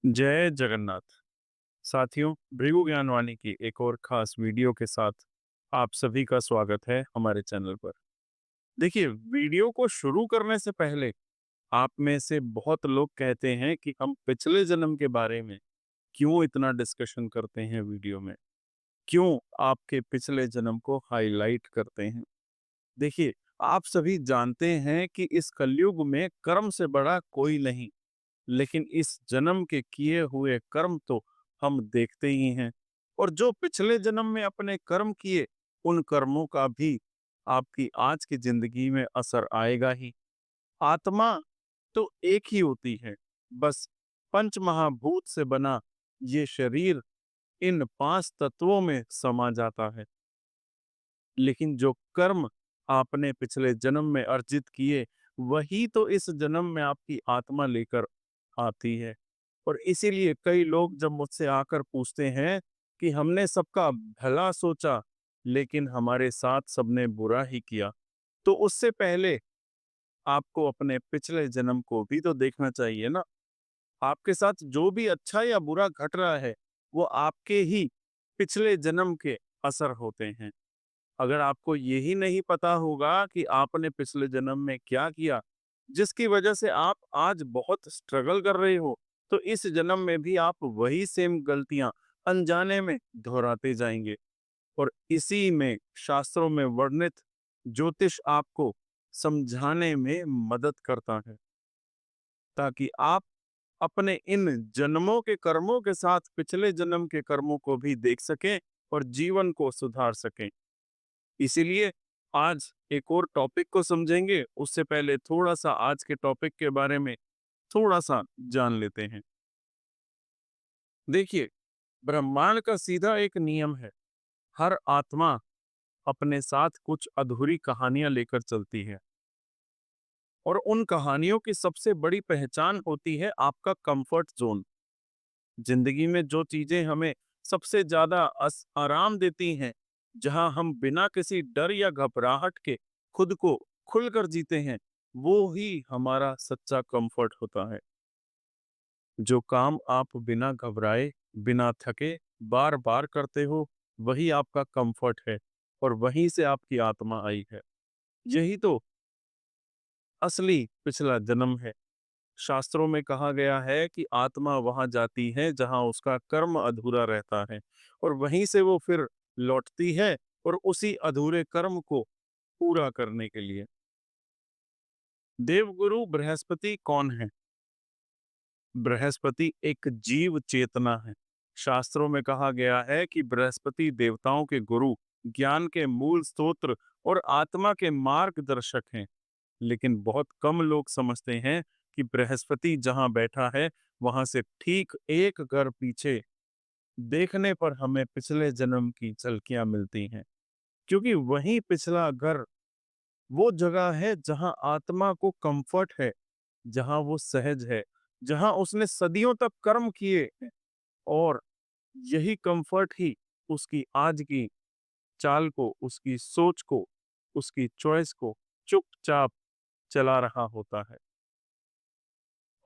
जय जगन्नाथ। साथियों, भृगु ज्ञानवाणी की एक और खास वीडियो के साथ आप सभी का स्वागत है हमारे चैनल पर। देखिए, वीडियो को शुरू करने से पहले आप में से बहुत लोग कहते हैं कि हम पिछले जन्म के बारे में क्यों इतना डिस्कशन करते हैं वीडियो में, क्यों आपके पिछले जन्म को हाईलाइट करते हैं। देखिए, आप सभी जानते हैं कि इस कलयुग में कर्म से बड़ा कोई नहीं, लेकिन इस जन्म के किए हुए कर्म तो हम देखते ही हैं। और जो पिछले जन्म में अपने कर्म किए, उन कर्मों का भी आपकी आज की जिंदगी में असर आएगा ही। आत्मा तो एक ही होती है, बस पंच महाभूत से बना ये शरीर इन पांच तत्वों में समा जाता है। लेकिन जो कर्म आपने पिछले जन्म में अर्जित किए, वही तो इस जन्म में आपकी आत्मा लेकर आती है। और इसीलिए कई लोग जब मुझसे आकर पूछते हैं कि हमने सबका भला सोचा, लेकिन हमारे साथ सबने बुरा ही किया, तो उससे पहले आपको अपने पिछले जन्म को भी तो देखना चाहिए ना। आपके साथ जो भी अच्छा या बुरा घट रहा है, वो आपके ही पिछले जन्म के असर होते हैं। अगर आपको यही नहीं पता होगा कि आपने पिछले जन्म में क्या किया, जिसकी वजह से आप आज बहुत स्ट्रगल कर रहे हो, तो इस जन्म में भी आप वही सेम गलतियां अनजाने में दोहराते जाएंगे। और इसी में शास्त्रों में वर्णित ज्योतिष आपको समझाने में मदद करता है, ताकि आप अपने इन जन्मों के कर्मों के साथ पिछले जन्म के कर्मों को भी देख सकें और जीवन को सुधार सकें। इसीलिए आज एक और टॉपिक को समझेंगे, उससे पहले थोड़ा सा आज के टॉपिक के बारे में थोड़ा सा जान लेते हैं। देखिए, ब्रह्मांड का सीधा एक नियम है। हर आत्मा अपने साथ कुछ अधूरी कहानियां लेकर चलती है, और उन कहानियों की सबसे बड़ी पहचान होती है आपका कंफर्ट जोन। जिंदगी में जो चीजें हमें सबसे ज्यादा आराम देती हैं, जहां हम बिना किसी डर या घबराहट के खुद को खुलकर जीते हैं, वो ही हमारा सच्चा कंफर्ट होता है। जो काम आप बिना घबराए, बिना थके बार बार करते हो, वही आपका कंफर्ट है, और वहीं से आपकी आत्मा आई है। यही तो असली पिछला जन्म है। शास्त्रों में कहा गया है कि आत्मा वहां जाती है जहां उसका कर्म अधूरा रहता है, और वहीं से वो फिर लौटती है और उसी अधूरे कर्म को पूरा करने के लिए। देवगुरु बृहस्पति कौन है? बृहस्पति एक जीव चेतना है। शास्त्रों में कहा गया है कि बृहस्पति देवताओं के गुरु, ज्ञान के मूल स्रोत और आत्मा के मार्गदर्शक हैं। लेकिन बहुत कम लोग समझते हैं कि बृहस्पति जहां बैठा है, वहां से ठीक एक घर पीछे देखने पर हमें पिछले जन्म की झलकियां मिलती हैं। क्योंकि वही पिछला घर वो जगह है जहां आत्मा को कंफर्ट है, जहां वो सहज है, जहां उसने सदियों तक कर्म किए हैं, और यही कंफर्ट ही उसकी आज की चाल को, उसकी सोच को, उसकी चॉइस को चुपचाप चला रहा होता है।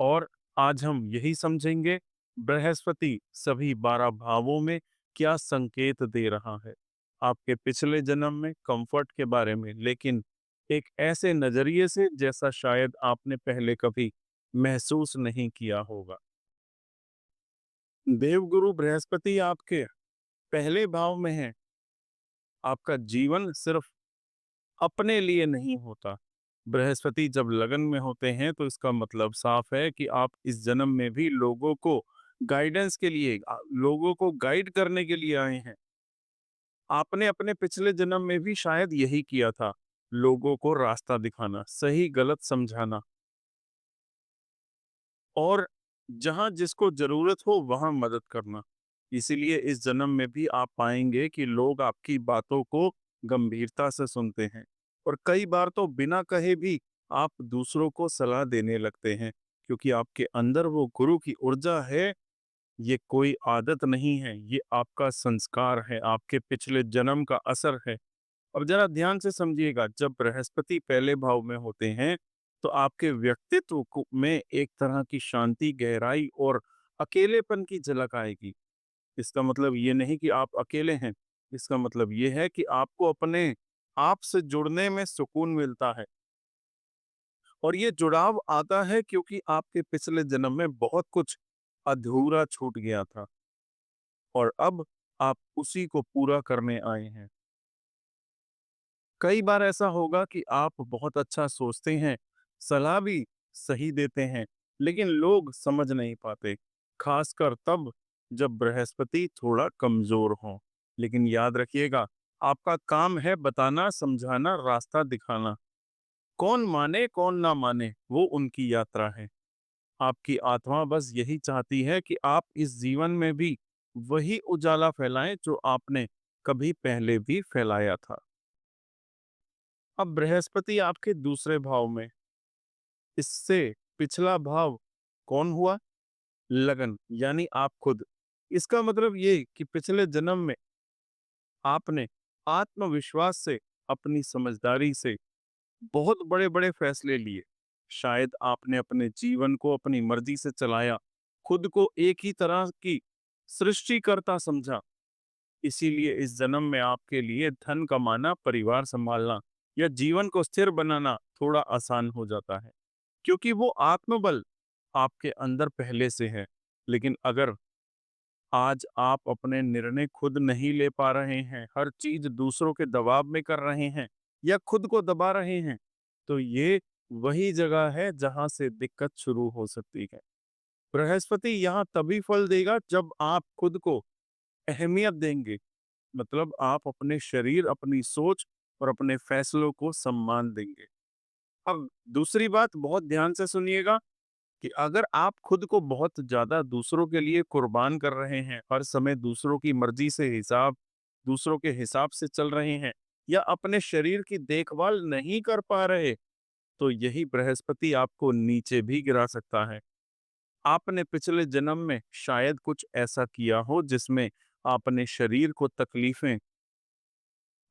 और आज हम यही समझेंगे, बृहस्पति सभी 12 भावों में क्या संकेत दे रहा है आपके पिछले जन्म में कंफर्ट के बारे में, लेकिन एक ऐसे नजरिए से जैसा शायद आपने पहले कभी महसूस नहीं किया होगा। देवगुरु बृहस्पति आपके पहले भाव में है। आपका जीवन सिर्फ अपने लिए नहीं होता। बृहस्पति जब लगन में होते हैं, तो इसका मतलब साफ है कि आप इस जन्म में भी लोगों को गाइडेंस के लिए, लोगों को गाइड करने के लिए आए हैं। आपने अपने पिछले जन्म में भी शायद यही किया था, लोगों को रास्ता दिखाना, सही गलत समझाना, और जहां जिसको जरूरत हो वहां मदद करना। इसीलिए इस जन्म में भी आप पाएंगे कि लोग आपकी बातों को गंभीरता से सुनते हैं, और कई बार तो बिना कहे भी आप दूसरों को सलाह देने लगते हैं, क्योंकि आपके अंदर वो गुरु की ऊर्जा है। ये कोई आदत नहीं है, ये आपका संस्कार है, आपके पिछले जन्म का असर है। अब जरा ध्यान से समझिएगा, जब बृहस्पति पहले भाव में होते हैं, तो आपके व्यक्तित्व में एक तरह की शांति, गहराई और अकेलेपन की झलक आएगी। इसका मतलब ये नहीं कि आप अकेले हैं, इसका मतलब ये है कि आपको अपने आप से जुड़ने में सुकून मिलता है। और ये जुड़ाव आता है क्योंकि आपके पिछले जन्म में बहुत कुछ अधूरा छूट गया था और अब आप उसी को पूरा करने आए हैं। कई बार ऐसा होगा कि आप बहुत अच्छा सोचते हैं, सलाह भी सही देते हैं, लेकिन लोग समझ नहीं पाते, खासकर तब जब बृहस्पति थोड़ा कमजोर हो। लेकिन याद रखिएगा, आपका काम है बताना, समझाना, रास्ता दिखाना। कौन माने कौन ना माने वो उनकी यात्रा है। आपकी आत्मा बस यही चाहती है कि आप इस जीवन में भी वही उजाला फैलाएं जो आपने कभी पहले भी फैलाया था। अब बृहस्पति आपके दूसरे भाव में, इससे पिछला भाव कौन हुआ? लगन, यानी आप खुद। इसका मतलब ये कि पिछले जन्म में आपने आत्मविश्वास से, अपनी समझदारी से बहुत बड़े-बड़े फैसले लिए। शायद आपने अपने जीवन को अपनी मर्जी से चलाया, खुद को एक ही तरह की सृष्टिकर्ता समझा। इसीलिए इस जन्म में आपके लिए धन कमाना, परिवार संभालना या जीवन को स्थिर बनाना थोड़ा आसान हो जाता है, क्योंकि वो आत्मबल आपके अंदर पहले से है। लेकिन अगर आज आप अपने निर्णय खुद नहीं ले पा रहे हैं, हर चीज दूसरों के दबाव में कर रहे हैं या खुद को दबा रहे हैं, तो ये वही जगह है जहां से दिक्कत शुरू हो सकती है। बृहस्पति यहाँ तभी फल देगा जब आप खुद को अहमियत देंगे, मतलब आप अपने शरीर, अपनी सोच और अपने फैसलों को सम्मान देंगे। अब दूसरी बात बहुत ध्यान से सुनिएगा कि अगर आप खुद को बहुत ज्यादा दूसरों के लिए कुर्बान कर रहे हैं, हर समय दूसरों की मर्जी से दूसरों के हिसाब से चल रहे हैं या अपने शरीर की देखभाल नहीं कर पा रहे, तो यही बृहस्पति आपको नीचे भी गिरा सकता है। आपने पिछले जन्म में शायद कुछ ऐसा किया हो जिसमें आपने शरीर को तकलीफें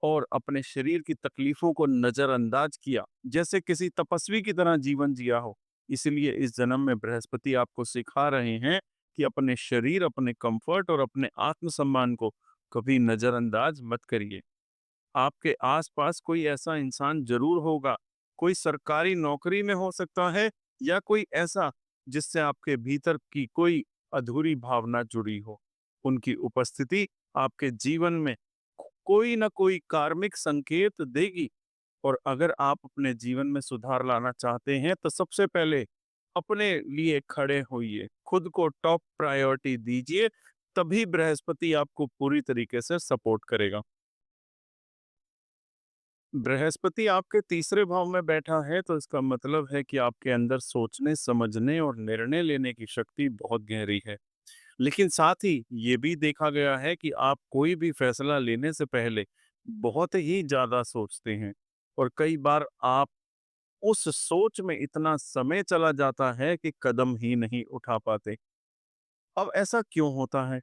और अपने शरीर की तकलीफों को नजरअंदाज किया, जैसे किसी तपस्वी की तरह जीवन जिया हो। इसलिए इस जन्म में बृहस्पति आपको सिखा रहे हैं कि अपने शरीर, अपने कंफर्ट और अपने आत्मसम्मान को कभी नजरअंदाज मत करिए। आपके आसपास कोई ऐसा इंसान जरूर होगा, कोई सरकारी नौकरी में हो सकता है या कोई ऐसा जिससे आपके भीतर की कोई अधूरी भावना जुड़ी हो। उनकी उपस्थिति आपके जीवन में कोई ना कोई कार्मिक संकेत देगी। और अगर आप अपने जीवन में सुधार लाना चाहते हैं तो सबसे पहले अपने लिए खड़े होइए, खुद को टॉप प्रायोरिटी दीजिए, तभी बृहस्पति आपको पूरी तरीके से सपोर्ट करेगा। बृहस्पति आपके तीसरे भाव में बैठा है तो इसका मतलब है कि आपके अंदर सोचने, समझने और निर्णय लेने की शक्ति बहुत गहरी है। लेकिन साथ ही ये भी देखा गया है कि आप कोई भी फैसला लेने से पहले बहुत ही ज्यादा सोचते हैं और कई बार आप उस सोच में इतना समय चला जाता है कि कदम ही नहीं उठा पाते। अब ऐसा क्यों होता है?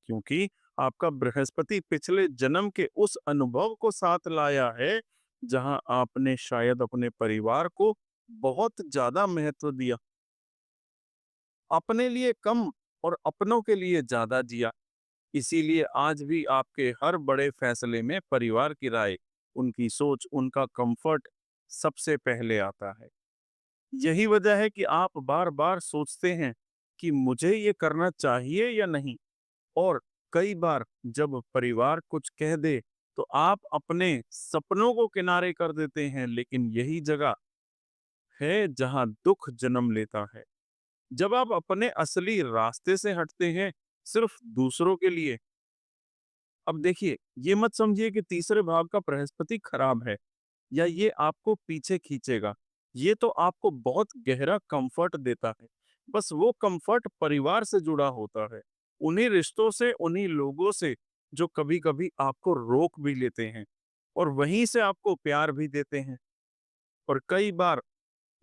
क्योंकि आपका बृहस्पति पिछले जन्म के उस अनुभव को साथ लाया है जहां आपने शायद अपने परिवार को बहुत ज्यादा महत्व दिया, अपने लिए कम और अपनों के लिए ज्यादा जिया। इसीलिए आज भी आपके हर बड़े फैसले में परिवार की राय, उनकी सोच, उनका कंफर्ट सबसे पहले आता है। यही वजह है कि आप बार बार सोचते हैं कि मुझे ये करना चाहिए या नहीं। और कई बार जब परिवार कुछ कह दे तो आप अपने सपनों को किनारे कर देते हैं, लेकिन यही जगह है जहां दुख जन्म लेता है। जब आप अपने असली रास्ते से हटते हैं सिर्फ दूसरों के लिए। अब देखिए, ये मत समझिए कि तीसरे भाव का बृहस्पति खराब है या ये आपको पीछे खींचेगा। ये तो आपको बहुत गहरा कंफर्ट देता है। बस वो कंफर्ट परिवार से जुड़ा होता है, उन्हीं रिश्तों से, उन्हीं लोगों से जो कभी-कभी आपको रोक भी लेते हैं और वहीं से आपको प्यार भी देते हैं। और कई बार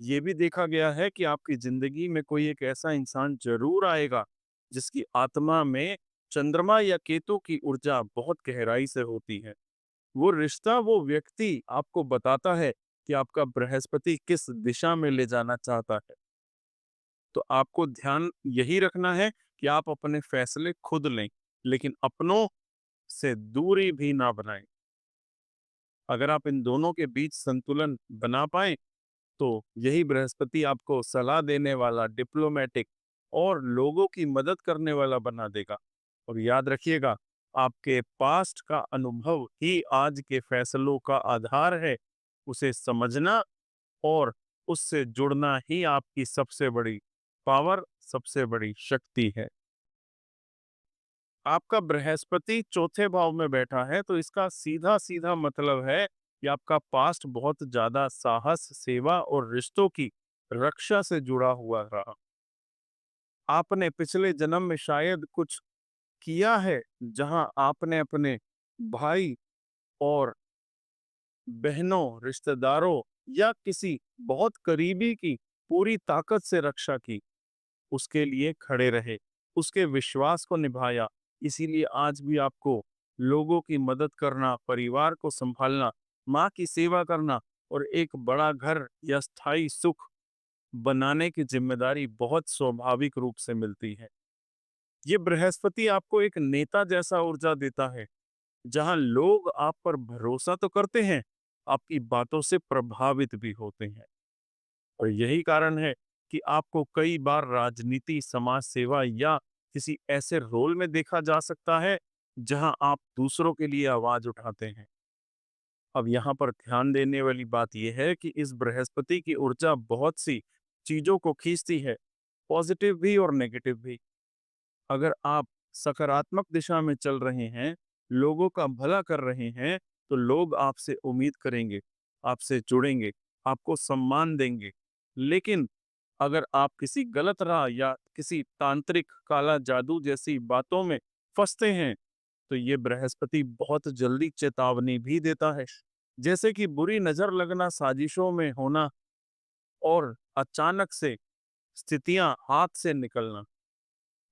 ये भी देखा गया है कि आपकी जिंदगी में कोई एक ऐसा इंसान जरूर आएगा जिसकी आत्मा में चंद्रमा या केतु की ऊर्जा बहुत गहराई से होती है। वो रिश्ता, वो व्यक्ति आपको बताता है कि आपका बृहस्पति किस दिशा में ले जाना चाहता है। तो आपको ध्यान यही रखना है कि आप अपने फैसले खुद लें, लेकिन अपनों से दूरी भी ना बनाएं। अगर आप इन दोनों के बीच संतुलन बना पाएं, तो यही बृहस्पति आपको सलाह देने वाला, डिप्लोमेटिक और लोगों की मदद करने वाला बना देगा। और याद रखिएगा, आपके पास्ट का अनुभव ही आज के फैसलों का आधार है। उसे समझना और उससे जुड़ना ही आपकी सबसे बड़ी पावर, सबसे बड़ी शक्ति है। आपका बृहस्पति चौथे भाव में बैठा है, तो इसका सीधा सीधा मतलब है कि आपका पास्ट बहुत ज्यादा साहस, सेवा और रिश्तों की रक्षा से जुड़ा हुआ रहा। आपने पिछले जन्म में शायद कुछ किया है जहां आपने अपने भाई और बहनों, रिश्तेदारों या किसी बहुत करीबी की पूरी ताकत से रक्षा की, उसके लिए खड़े रहे, उसके विश्वास को निभाया। इसीलिए आज भी आपको लोगों की मदद करना, परिवार को संभालना, माँ की सेवा करना और एक बड़ा घर या स्थायी सुख बनाने की जिम्मेदारी बहुत स्वाभाविक रूप से मिलती है। ये बृहस्पति आपको एक नेता जैसा ऊर्जा देता है, जहां लोग आप पर भरोसा तो करते हैं, आपकी बातों से प्रभावित भी होते हैं। और यही कारण है कि आपको कई बार राजनीति, समाज सेवा या किसी ऐसे रोल में देखा जा सकता है जहां आप दूसरों के लिए आवाज उठाते हैं। अब यहाँ पर ध्यान देने वाली बात यह है कि इस बृहस्पति की ऊर्जा बहुत सी चीजों को खींचती है, पॉजिटिव भी और नेगेटिव भी। अगर आप सकारात्मक दिशा में चल रहे हैं, लोगों का भला कर रहे हैं, तो लोग आपसे उम्मीद करेंगे, आपसे जुड़ेंगे, आपको सम्मान देंगे। लेकिन अगर आप किसी गलत राह या किसी तांत्रिक काला जादू जैसी बातों में फंसते हैं, तो ये बृहस्पति बहुत जल्दी चेतावनी भी देता है। जैसे कि बुरी नजर लगना, साजिशों में होना और अचानक से स्थितियां हाथ से निकलना।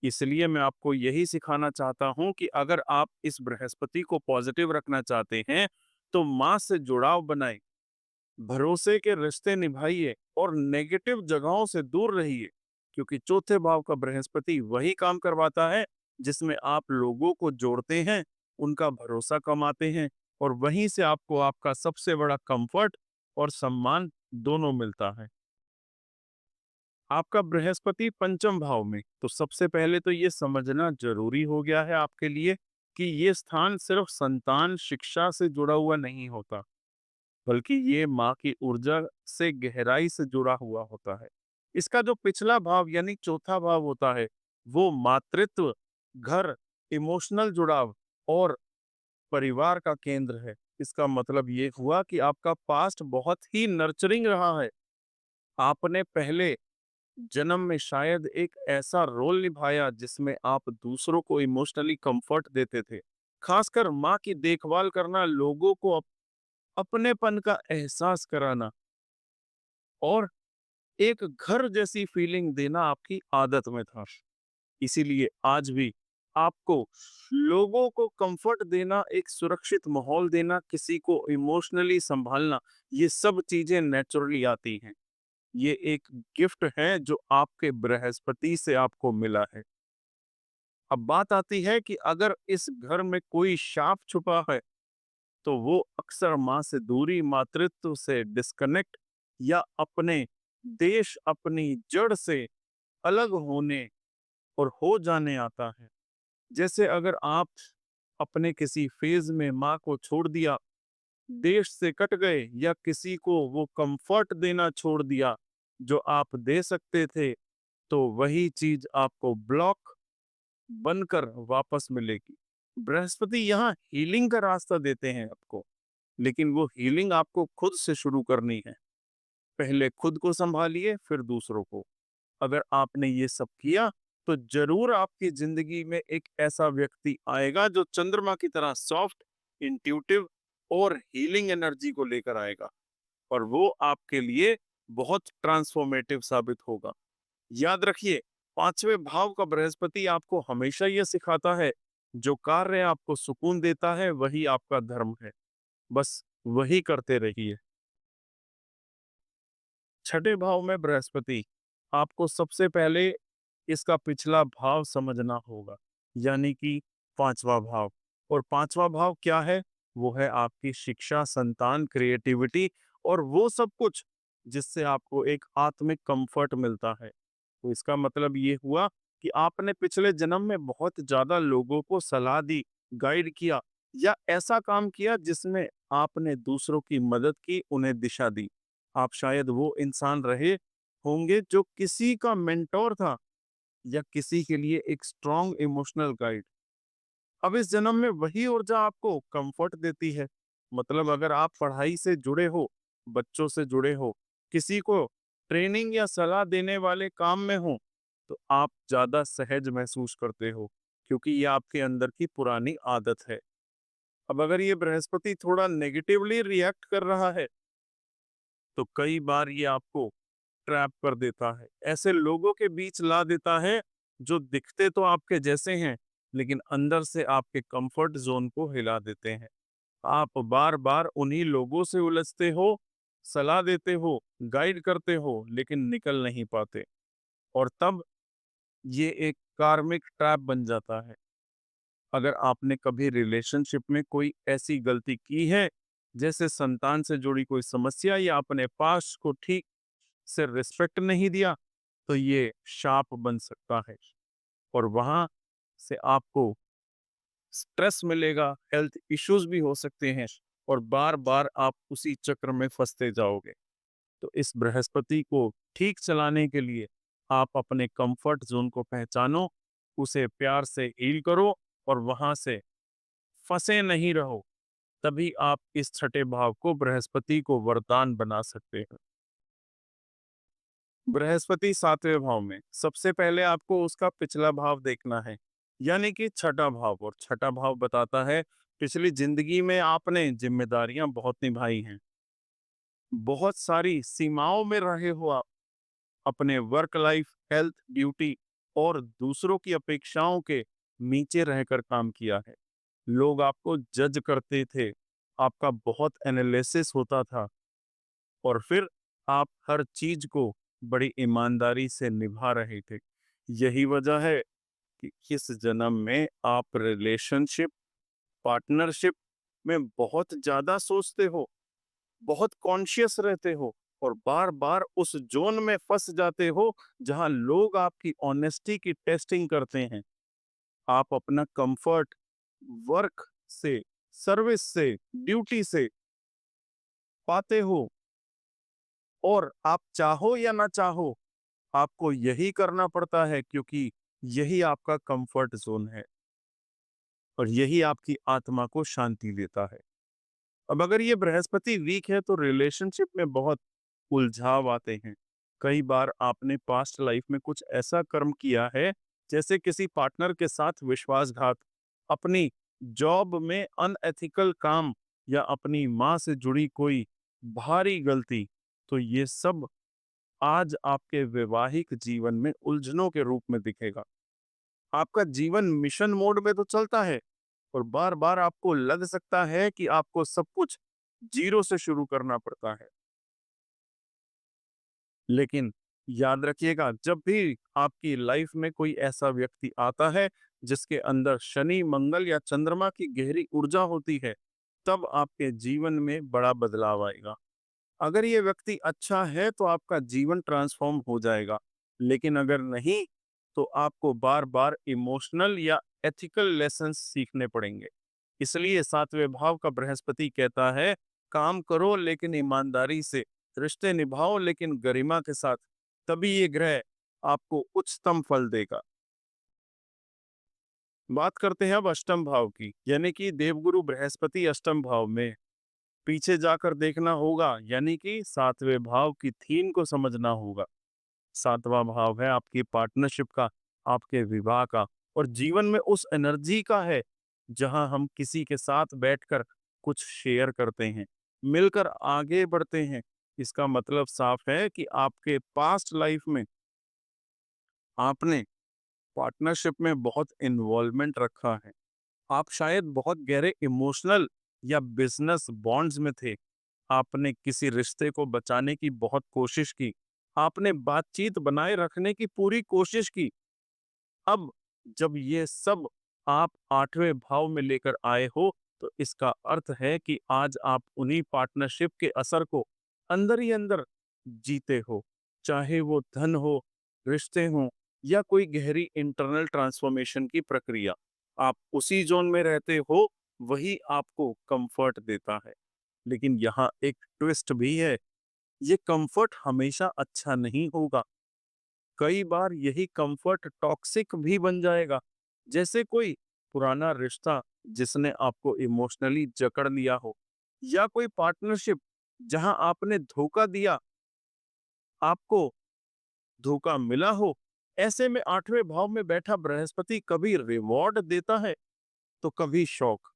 इसलिए मैं आपको यही सिखाना चाहता हूं कि अगर आप इस बृहस्पति को पॉजिटिव रखना चाहते हैं, तो माँ से जुड़ाव बनाएं, भरोसे के रिश्ते निभाइए और नेगेटिव जगहों से दूर रहिए। क्योंकि चौथे भाव का बृहस्पति वही काम करवाता है जिसमें आप लोगों को जोड़ते हैं, उनका भरोसा कमाते हैं और वहीं से आपको आपका सबसे बड़ा कंफर्ट और सम्मान दोनों मिलता है। आपका बृहस्पति पंचम भाव में, तो सबसे पहले तो ये समझना जरूरी हो गया है आपके लिए कि ये स्थान सिर्फ संतान, शिक्षा से जुड़ा हुआ नहीं होता, बल्कि ये माँ की ऊर्जा से गहराई से जुड़ा हुआ होता है। इसका जो पिछला भाव यानी चौथा भाव होता है, वो मातृत्व, घर, इमोशनल जुड़ाव और परिवार का केंद्र है। इसका मतलब ये हुआ कि आपका पास्ट बहुत ही नर्चरिंग रहा है। आपने पहले जन्म में शायद एक ऐसा रोल निभाया जिसमें आप दूसरों को इमोशनली कंफर्ट देते थे। खासकर माँ की देखभाल करना, लोगों को अपनेपन का एहसास कराना और एक घर जैसी फीलिंग देना आपकी आदत में था। इसीलिए आज भी आपको लोगों को कंफर्ट देना, एक सुरक्षित माहौल देना, किसी को इमोशनली संभालना, ये सब चीजें नेचुरली आती हैं। ये एक गिफ्ट है जो आपके बृहस्पति से आपको मिला है। अब बात आती है कि अगर इस घर में कोई शाप छुपा है, तो वो अक्सर माँ से दूरी, मातृत्व से डिस्कनेक्ट या अपने देश, अपनी जड़ से अलग होने और हो जाने आता है। जैसे अगर आप अपने किसी फेज में माँ को छोड़ दिया, देश से कट गए या किसी को वो कंफर्ट देना छोड़ दिया जो आप दे सकते थे, तो वही चीज आपको ब्लॉक बनकर वापस मिलेगी। बृहस्पति यहाँ हीलिंग का रास्ता देते हैं आपको, लेकिन वो हीलिंग आपको खुद से शुरू करनी है। पहले खुद को संभालिए, फिर दूसरों को। अगर आपने ये सब किया, तो जरूर आपकी जिंदगी में एक ऐसा व्यक्ति आएगा जो चंद्रमा की तरह सॉफ्ट, इंट्यूटिव और हीलिंग एनर्जी को लेकर आएगा, और वो आपके लिए बहुत ट्रांसफॉर्मेटिव साबित होगा। याद रखिए, पांचवें भाव का बृहस्पति आपको हमेशा यह सिखाता है, जो कार्य आपको सुकून देता है वही आपका धर्म है। बस वही करते रहिए। छठे भाव में बृहस्पति, आपको सबसे पहले इसका पिछला भाव समझना होगा, यानी कि पांचवा भाव। और पांचवा भाव क्या है? वो है आपकी शिक्षा, संतान, क्रिएटिविटी और वो सब कुछ जिससे आपको एक आत्मिक कंफर्ट मिलता है। तो इसका मतलब ये हुआ कि आपने पिछले जन्म में बहुत ज्यादा लोगों को सलाह दी, गाइड किया या ऐसा काम किया जिसमें आपने दूसरों की मदद की, उन्हें दिशा दी। आप शायद वो इंसान रहे होंगे जो किसी का मेंटोर था या किसी के लिए एक स्ट्रॉन्ग इमोशनल गाइड। अब इस जन्म में वही ऊर्जा आपको कंफर्ट देती है। मतलब अगर आप पढ़ाई से जुड़े हो, बच्चों से जुड़े हो, किसी को ट्रेनिंग या सलाह देने वाले काम में हो, तो आप ज्यादा सहज महसूस करते हो, क्योंकि ये आपके अंदर की पुरानी आदत है। अब अगर ये बृहस्पति थोड़ा नेगेटिवली रिएक्ट कर रहा है, तो कई बार ये आपको ट्रैप कर देता है, ऐसे लोगों के बीच ला देता है जो दिखते तो आपके जैसे हैं, लेकिन अंदर से आपके कंफर्ट जोन को हिला देते हैं। आप बार बार उन्हीं लोगों से उलझते हो, सलाह देते हो, गाइड करते हो, लेकिन निकल नहीं पाते। और तब ये एक कार्मिक ट्रैप बन जाता है। अगर आपने कभी रिलेशनशिप में कोई ऐसी गलती की है, जैसे संतान से जुड़ी कोई समस्या या अपने पास को ठीक से रिस्पेक्ट नहीं दिया, तो ये शाप बन सकता है। और वहां से आपको स्ट्रेस मिलेगा, हेल्थ इश्यूज भी हो सकते हैं और बार बार आप उसी चक्र में फंसते जाओगे। तो इस बृहस्पति को ठीक चलाने के लिए आप अपने कंफर्ट जोन को पहचानो, उसे प्यार से हील करो और वहां से फंसे नहीं रहो। तभी आप इस छठे भाव को, बृहस्पति को वरदान बना सकते हैं। बृहस्पति सातवें भाव में, सबसे पहले आपको उसका पिछला भाव देखना है, यानी कि छठा भाव। और छठा भाव बताता है पिछली जिंदगी में आपने जिम्मेदारियां बहुत निभाई हैं, बहुत सारी सीमाओं में रहे हो आप, अपने वर्क लाइफ, हेल्थ, ड्यूटी और दूसरों की अपेक्षाओं के नीचे रहकर काम किया है। लोग आपको जज करते थे, आपका बहुत एनालिसिस होता था और फिर आप हर चीज को बड़ी ईमानदारी से निभा रहे थे। यही वजह है कि इस जन्म में आप रिलेशनशिप, पार्टनरशिप में बहुत ज्यादा सोचते हो, बहुत कॉन्शियस रहते हो और बार बार उस जोन में फंस जाते हो जहां लोग आपकी ऑनेस्टी की टेस्टिंग करते हैं। आप अपना कंफर्ट वर्क से, सर्विस से, ड्यूटी से पाते हो और आप चाहो या ना चाहो, आपको यही करना पड़ता है, क्योंकि यही आपका कंफर्ट जोन है और यही आपकी आत्मा को शांति देता है। अब अगर ये बृहस्पति वीक है तो रिलेशनशिप में बहुत उलझाव आते हैं। कई बार आपने पास्ट लाइफ में कुछ ऐसा कर्म किया है, जैसे किसी पार्टनर के साथ विश्वासघात, अपनी जॉब में अनएथिकल काम या अपनी माँ से जुड़ी कोई भारी गलती। तो ये सब आज आपके वैवाहिक जीवन में उलझनों के रूप में दिखेगा। आपका जीवन मिशन मोड में तो चलता है और बार बार आपको लग सकता है कि आपको सब कुछ जीरो से शुरू करना पड़ता है। लेकिन याद रखिएगा, जब भी आपकी लाइफ में कोई ऐसा व्यक्ति आता है जिसके अंदर शनि, मंगल या चंद्रमा की गहरी ऊर्जा होती है, तब आपके जीवन में बड़ा बदलाव आएगा। अगर ये व्यक्ति अच्छा है तो आपका जीवन ट्रांसफॉर्म हो जाएगा, लेकिन अगर नहीं तो आपको बार बार इमोशनल या एथिकल लेसन्स सीखने पड़ेंगे। इसलिए सातवें भाव का बृहस्पति कहता है, काम करो लेकिन ईमानदारी से, रिश्ते निभाओ लेकिन गरिमा के साथ, तभी ये ग्रह आपको उच्चतम फल देगा। बात करते हैं अब अष्टम भाव की, यानी कि देवगुरु बृहस्पति अष्टम भाव में। पीछे जाकर देखना होगा, यानी कि सातवें भाव की थीम को समझना होगा। सातवां भाव है आपकी पार्टनरशिप का, आपके विवाह का और जीवन में उस एनर्जी का है जहां हम किसी के साथ बैठकर कुछ शेयर करते हैं, मिलकर आगे बढ़ते हैं। इसका मतलब साफ है कि आपके पास्ट लाइफ में आपने पार्टनरशिप में बहुत इन्वॉल्वमेंट रखा है। आप शायद बहुत गहरे इमोशनल या बिजनेस बॉन्ड्स में थे, आपने किसी रिश्ते को बचाने की बहुत कोशिश की, आपने बातचीत बनाए रखने की पूरी कोशिश की। अब जब ये सब आप 8वें भाव में लेकर आए हो, तो इसका अर्थ है कि आज आप उन्हीं पार्टनरशिप के असर को अंदर ही अंदर जीते हो। चाहे वो धन हो, रिश्ते हों या कोई गहरी इंटरनल ट्रांसफॉर्मेशन की प्रक्रिया। आप उसी ज़ोन में रहते हो, वही आपको कंफर्ट देता है। लेकिन यहाँ एक ट्विस्ट भी है, ये कंफर्ट हमेशा अच्छा नहीं होगा। कई बार यही कंफर्ट टॉक्सिक भी बन जाएगा। जैसे कोई पुराना रिश्ता जिसने आपको इमोशनली जकड़ लिया हो, या कोई पार्टनरशिप जहां आपने धोखा दिया, आपको धोखा मिला हो। ऐसे में 8वें भाव में बैठा बृहस्पति कभी रिवॉर्ड देता है तो कभी शौक।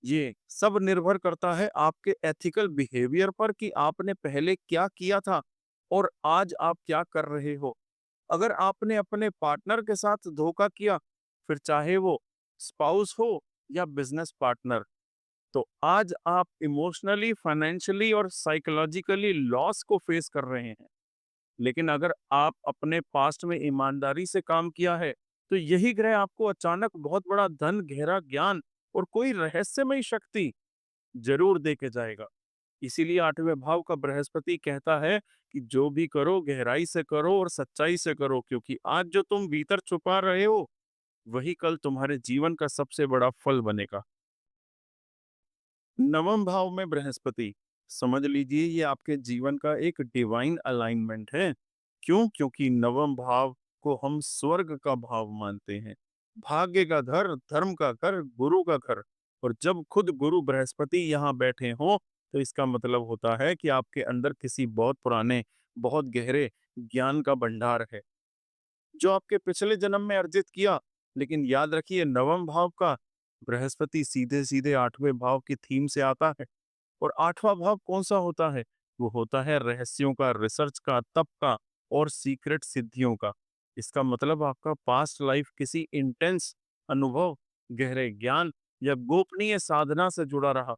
ये सब निर्भर करता है आपके एथिकल बिहेवियर पर कि आपने पहले क्या किया था और आज आप क्या कर रहे हो। अगर आपने अपने पार्टनर के साथ धोखा किया, फिर चाहे वो स्पाउस हो या बिजनेस पार्टनर, तो आज आप इमोशनली, फाइनेंशियली और साइकोलॉजिकली लॉस को फेस कर रहे हैं। लेकिन अगर आप अपने पास्ट में ईमानदारी से काम किया है, तो यही ग्रह आपको अचानक बहुत बड़ा धन, गहरा ज्ञान और कोई रहस्यमय शक्ति जरूर दे के जाएगा। इसीलिए 8वें भाव का बृहस्पति कहता है कि जो भी करो गहराई से करो और सच्चाई से करो, क्योंकि आज जो तुम भीतर छुपा रहे हो, वही कल तुम्हारे जीवन का सबसे बड़ा फल बनेगा। नवम भाव में बृहस्पति, समझ लीजिए ये आपके जीवन का एक डिवाइन अलाइनमेंट है। क्यों? क्योंकि नवम भाव को हम स्वर्ग का भाव मानते हैं, भाग्य का घर, धर्म का घर, गुरु का घर। और जब खुद गुरु बृहस्पति यहाँ बैठे हों, तो इसका मतलब होता है कि आपके अंदर किसी बहुत पुराने, बहुत गहरे ज्ञान का भंडार है, जो आपके पिछले जन्म में अर्जित किया। लेकिन याद रखिए, नवम भाव का बृहस्पति सीधे सीधे 8वें भाव की थीम से आता है। और 8वां भाव कौन सा होता है? वो होता है रहस्यों का, रिसर्च का, तप का और सीक्रेट सिद्धियों का। इसका मतलब आपका पास्ट लाइफ किसी इंटेंस अनुभव, गहरे ज्ञान या गोपनीय साधना से जुड़ा रहा।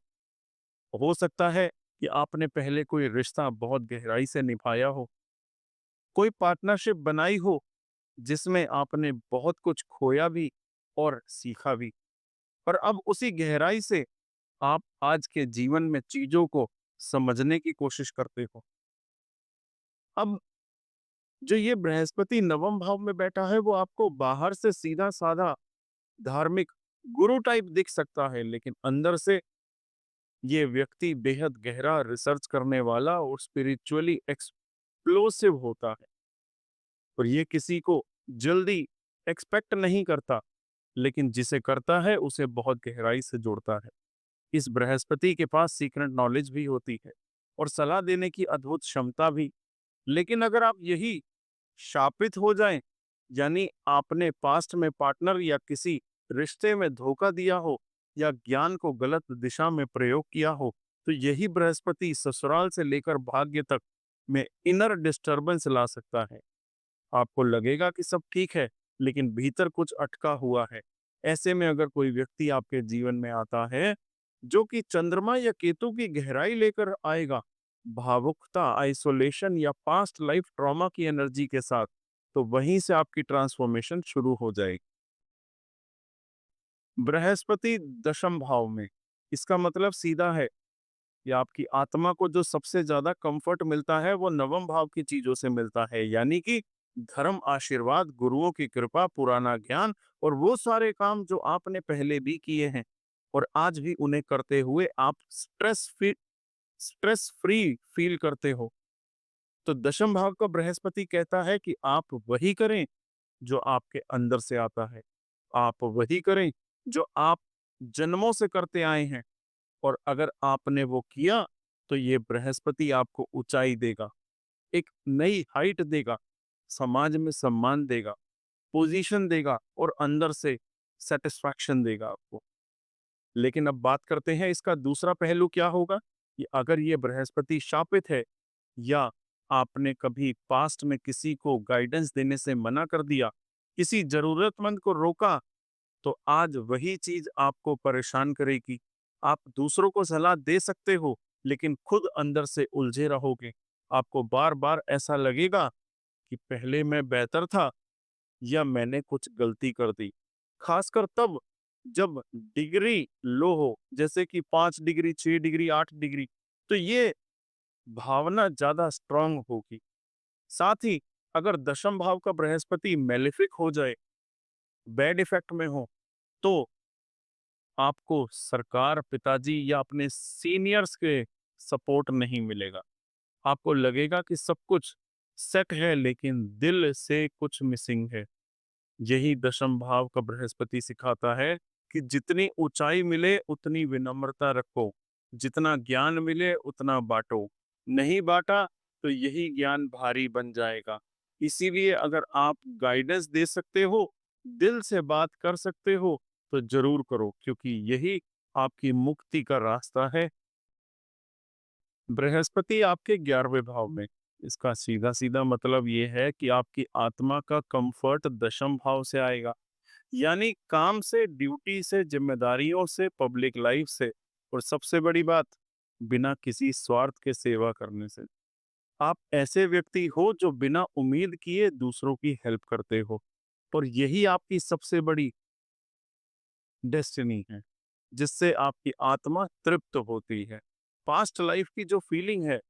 हो सकता है कि आपने पहले कोई रिश्ता बहुत गहराई से निभाया हो, कोई पार्टनरशिप बनाई हो जिसमें आपने बहुत कुछ खोया भी और सीखा भी। पर अब उसी गहराई से आप आज के जीवन में चीजों को समझने की कोशिश करते हो। अब जो ये बृहस्पति नवम भाव में बैठा है, वो आपको बाहर से सीधा साधा धार्मिक गुरु टाइप दिख सकता है, लेकिन अंदर से ये व्यक्ति बेहद गहरा रिसर्च करने वाला और स्पिरिचुअली एक्सप्लोसिव होता है। और ये किसी को जल्दी एक्सपेक्ट नहीं करता, लेकिन जिसे करता है उसे बहुत गहराई से जोड़ता है। इस बृहस्पति के पास सीक्रेट नॉलेज भी होती है और सलाह देने की अद्भुत क्षमता भी। लेकिन अगर आप यही शापित हो जाएं, यानी आपने पास्ट में पार्टनर या किसी रिश्ते में धोखा दिया हो या ज्ञान को गलत दिशा में प्रयोग किया हो, तो यही बृहस्पति ससुराल से लेकर भाग्य तक में इनर डिस्टरबेंस ला सकता है। आपको लगेगा कि सब ठीक है, लेकिन भीतर कुछ अटका हुआ है। ऐसे में अगर कोई व्यक्ति आपके जीवन में आता है जो कि चंद्रमा या केतु की गहराई लेकर आएगा, भावुकता, आइसोलेशन या पास्ट लाइफ ट्रॉमा की एनर्जी के साथ, तो वहीं से आपकी ट्रांसफॉर्मेशन शुरू हो जाएगी। बृहस्पति दशम भाव में, इसका मतलब सीधा है कि आपकी आत्मा को जो सबसे ज्यादा कंफर्ट मिलता है वो नवम भाव की चीजों से मिलता है, यानी कि धर्म, आशीर्वाद, गुरुओं की कृपा, पुराना ज्ञान और वो सारे काम जो आपने पहले भी किए हैं और आज भी उन्हें करते हुए आप स्ट्रेस फ्री फील करते हो। तो दशम भाव का बृहस्पति कहता है कि आप वही करें जो आपके अंदर से आता है। आप वही करें जो आप जन्मों से करते आए हैं। और अगर आपने वो किया, तो ये बृहस्पति आपको ऊंचाई देगा, एक नई हाइट देगा, समाज में सम्मान देगा, पोजीशन देगा और अंदर से सेटिस्फैक्शन देगा आपको। लेकिन अब बात करते हैं इसका दूसरा पहलू क्या होगा, कि अगर ये बृहस्पति शापित है या आपने कभी पास्ट में किसी को गाइडेंस देने से मना कर दिया, किसी जरूरतमंद को रोका, तो आज वही चीज आपको परेशान करेगी। आप दूसरों को सलाह दे सकते हो, लेकिन खुद अंदर से उलझे रहोगे। आपको बार बार ऐसा लगेगा कि पहले मैं बेहतर था या मैंने कुछ गलती कर दी। खासकर तब जब डिग्री लो हो, जैसे कि 5 डिग्री, 6 डिग्री, 8 डिग्री, तो ये भावना ज्यादा स्ट्रांग होगी। साथ ही अगर दशम भाव का बृहस्पति मेलेफिक हो जाए, बैड इफेक्ट में हो, तो आपको सरकार, पिताजी या अपने सीनियर्स के सपोर्ट नहीं मिलेगा। आपको लगेगा कि सब कुछ सेट है लेकिन दिल से कुछ मिसिंग है। यही दशम भाव का बृहस्पति सिखाता है कि जितनी ऊंचाई मिले उतनी विनम्रता रखो, जितना ज्ञान मिले उतना बांटो। नहीं बांटा तो यही ज्ञान भारी बन जाएगा। इसीलिए अगर आप गाइडेंस दे सकते हो, दिल से बात कर सकते हो, तो जरूर करो, क्योंकि यही आपकी मुक्ति का रास्ता है। बृहस्पति आपके 11वें भाव में, इसका सीधा सीधा मतलब ये है कि आपकी आत्मा का कंफर्ट दशम भाव से आएगा। यानी काम से, ड्यूटी से, जिम्मेदारियों से, पब्लिक लाइफ से, और सबसे बड़ी बात, बिना किसी स्वार्थ के सेवा करने से। आप ऐसे व्यक्ति हो जो बिना उम्मीद किए दूसरों की हेल्प करते हो, और यही आपकी सबसे बड़ी डेस्टिनी है, जिससे आपकी आत्मा तृप्त होती है। पास्ट लाइफ की जो फीलिंग है,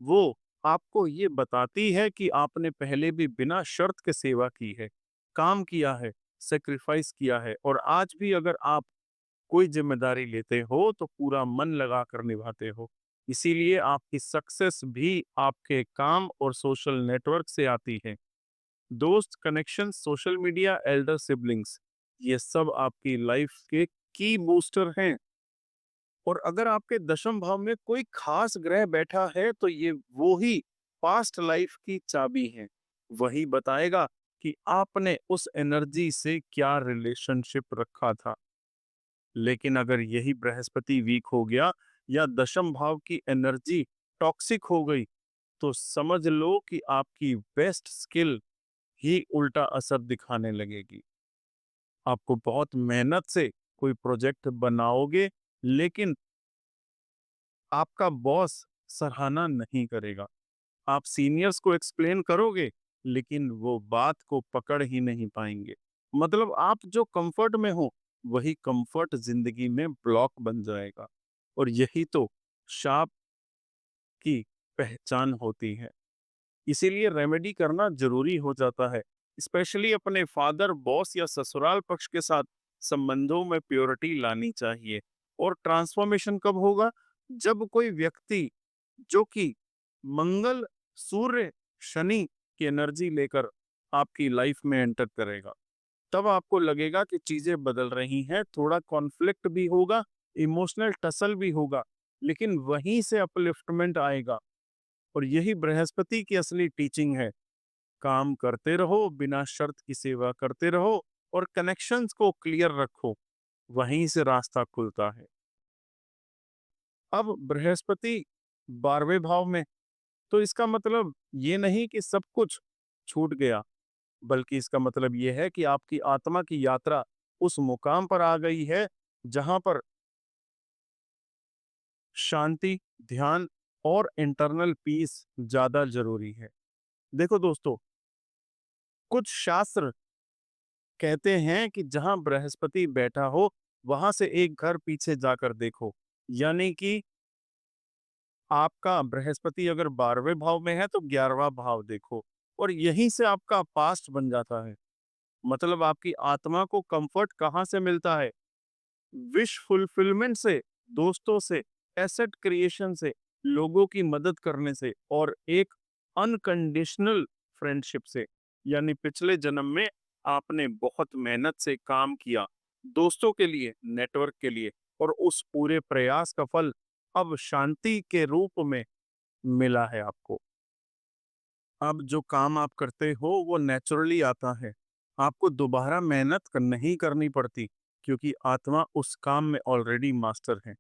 वो आपको ये बताती है कि आपने पहले भी बिना शर्त के सेवा की है, काम किया है, सेक्रीफाइस किया है, और आज भी अगर आप कोई जिम्मेदारी लेते हो तो पूरा मन लगाकर निभाते हो। इसीलिए आपकी सक्सेस भी आपके काम और सोशल नेटवर्क से आती है। दोस्त, connection, social media, Elder siblings, ये सब आपकी लाइफ के की बूस्टर हैं। और अगर आपके दशम भाव में कोई खास ग्रह बैठा है तो ये वो ही पास्ट लाइफ की चाबी है। वही बताएगा कि आपने उस एनर्जी से क्या रिलेशनशिप रखा था। लेकिन अगर यही बृहस्पति वीक हो गया या दशम भाव की एनर्जी टॉक्सिक हो गई, तो समझ लो कि आपकी बेस्ट स्किल ही उल्टा असर दिखाने लगेगी। आपको बहुत मेहनत से कोई प्रोजेक्ट बनाओगे, लेकिन आपका बॉस सराहना नहीं करेगा। आप सीनियर्स को एक्सप्लेन करोगे, लेकिन वो बात को पकड़ ही नहीं पाएंगे। मतलब आप जो कंफर्ट में हो, वही कंफर्ट जिंदगी में ब्लॉक बन जाएगा। और यही तो शाप की पहचान होती है। इसीलिए रेमेडी करना जरूरी हो जाता है, स्पेशली अपने फादर, बॉस या ससुराल पक्ष के साथ संबंधों में प्योरिटी लानी चाहिए। और ट्रांसफॉर्मेशन कब होगा? जब कोई व्यक्ति जो कि मंगल, सूर्य, शनि की एनर्जी लेकर आपकी लाइफ में एंटर करेगा, तब आपको लगेगा कि चीजें बदल रही हैं। थोड़ा कॉन्फ्लिक्ट भी होगा, इमोशनल टसल भी होगा, लेकिन वहीं से अपलिफ्टमेंट आएगा। और यही बृहस्पति की असली टीचिंग है। काम करते रहो, बिना शर्त की सेवा करते रहो, और कनेक्शंस को क्लियर रखो, वहीं से रास्ता खुलता है। अब बृहस्पति 12वें भाव में, तो इसका मतलब ये नहीं कि सब कुछ छूट गया, बल्कि इसका मतलब ये है कि आपकी आत्मा की यात्रा उस मुकाम पर आ गई है जहां पर शांति, ध्यान और इंटरनल पीस ज्यादा जरूरी है। देखो दोस्तों, कुछ शास्त्र कहते हैं कि जहां बृहस्पति बैठा हो, वहां से एक घर पीछे जाकर देखो। यानी कि आपका बृहस्पति अगर 12वें भाव में है तो 11वां भाव देखो, और यहीं से आपका पास्ट बन जाता है। मतलब आपकी आत्मा को कंफर्ट कहाँ से मिलता है? विश फुलफिलमेंट से, दोस्तों से, एसेट क्रिएशन से, लोगों की मदद करने से, और एक अनकंडीशनल फ्रेंडशिप से। यानी पिछले जन्म में आपने बहुत मेहनत से काम किया, दोस्तों के लिए, नेटवर्क के लिए, और उस पूरे प्रयास का फल अब शांति के रूप में मिला है आपको। अब जो काम आप करते हो वो नेचुरली आता है। आपको दोबारा मेहनत नहीं करनी पड़ती, क्योंकि आत्मा उस काम में ऑलरेडी मास्टर है।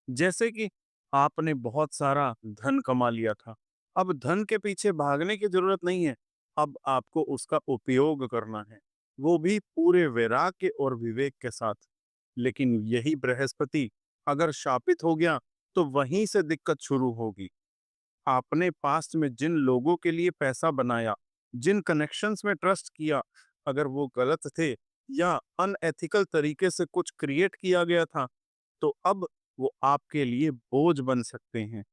जैसे कि आपने बहुत सारा धन कमा लिया था, अब धन के पीछे भागने की जरूरत नहीं है। अब आपको उसका उपयोग करना है, वो भी पूरे वैराग्य और विवेक के साथ। लेकिन यही बृहस्पति अगर शापित हो गया, तो वहीं से दिक्कत शुरू होगी। आपने पास्ट में जिन लोगों के लिए पैसा बनाया, जिन कनेक्शंस में ट्रस्ट किया, अगर वो गलत थे या अनएथिकल तरीके से कुछ क्रिएट किया गया था, तो अब वो आपके लिए बोझ बन सकते हैं।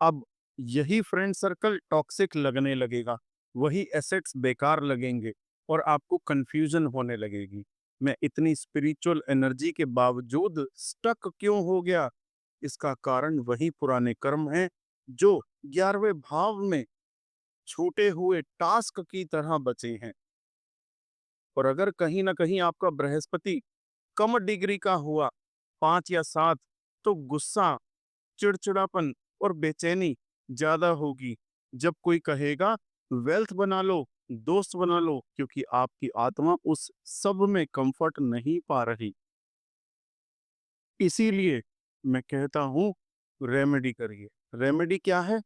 अब यही फ्रेंड सर्कल टॉक्सिक लगने लगेगा, वही एसेट्स बेकार लगेंगे और आपको कंफ्यूजन होने लगेगी। मैं इतनी स्पिरिचुअल एनर्जी के बावजूद स्टक क्यों हो गया? इसका कारण वही पुराने कर्म हैं जो 11वें भाव में छूटे हुए टास्क की तरह बचे हैं। और अगर कहीं ना कहीं आपका बृहस्पति कम डिग्री का हुआ 5 या 7, तो गुस्सा, चिड़चिड़ापन और बेचैनी ज्यादा होगी। जब कोई कहेगा वेल्थ बना लो, दोस्त बना लो, क्योंकि आपकी आत्मा उस सब में कंफर्ट नहीं पा रही। इसीलिए मैं कहता हूँ, रेमेडी करिए। रेमेडी क्या है?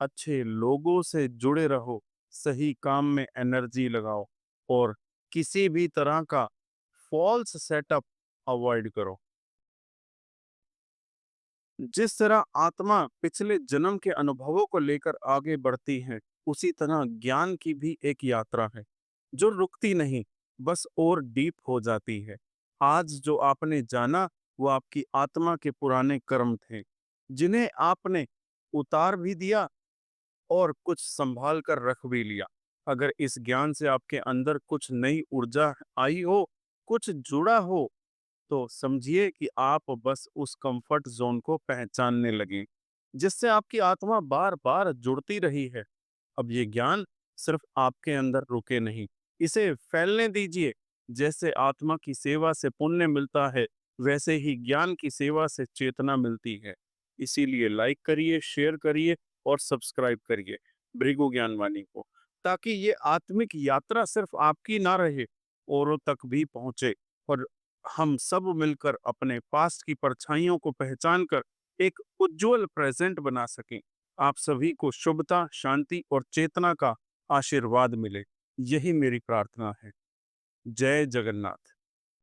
अच्छे लोगों से जुड़े रहो, सही काम में एनर्जी लगाओ और किसी भी तरह का फॉल्स सेटअप अवॉइड करो। जिस तरह आत्मा पिछले जन्म के अनुभवों को लेकर आगे बढ़ती है, उसी तरह ज्ञान की भी एक यात्रा है जो रुकती नहीं, बस और डीप हो जाती है। आज जो आपने जाना, वो आपकी आत्मा के पुराने कर्म थे, जिन्हें आपने उतार भी दिया और कुछ संभाल कर रख भी लिया। अगर इस ज्ञान से आपके अंदर कुछ नई ऊर्जा आई हो, कुछ जुड़ा हो, तो समझिए कि आप बस उस कंफर्ट जोन को पहचानने लगे, जिससे आपकी आत्मा बार बार जुड़ती रही है। अब ये ज्ञान सिर्फ आपके अंदर रुके नहीं, इसे फैलने दीजिए। जैसे आत्मा की सेवा से पुण्य मिलता है, वैसे ही ज्ञान की सेवा से चेतना मिलती है। इसीलिए लाइक करिए, शेयर करिए और सब्सक्राइब करिए भृगु ज्ञानवाणी को, ताकि ये आत्मिक यात्रा सिर्फ आपकी ना रहे, औरों तक भी पहुंचे और हम सब मिलकर अपने पास्ट की परछाइयों को पहचान कर एक उज्जवल प्रेजेंट बना सकें। आप सभी को शुभता, शांति और चेतना का आशीर्वाद मिले, यही मेरी प्रार्थना है। जय जगन्नाथ।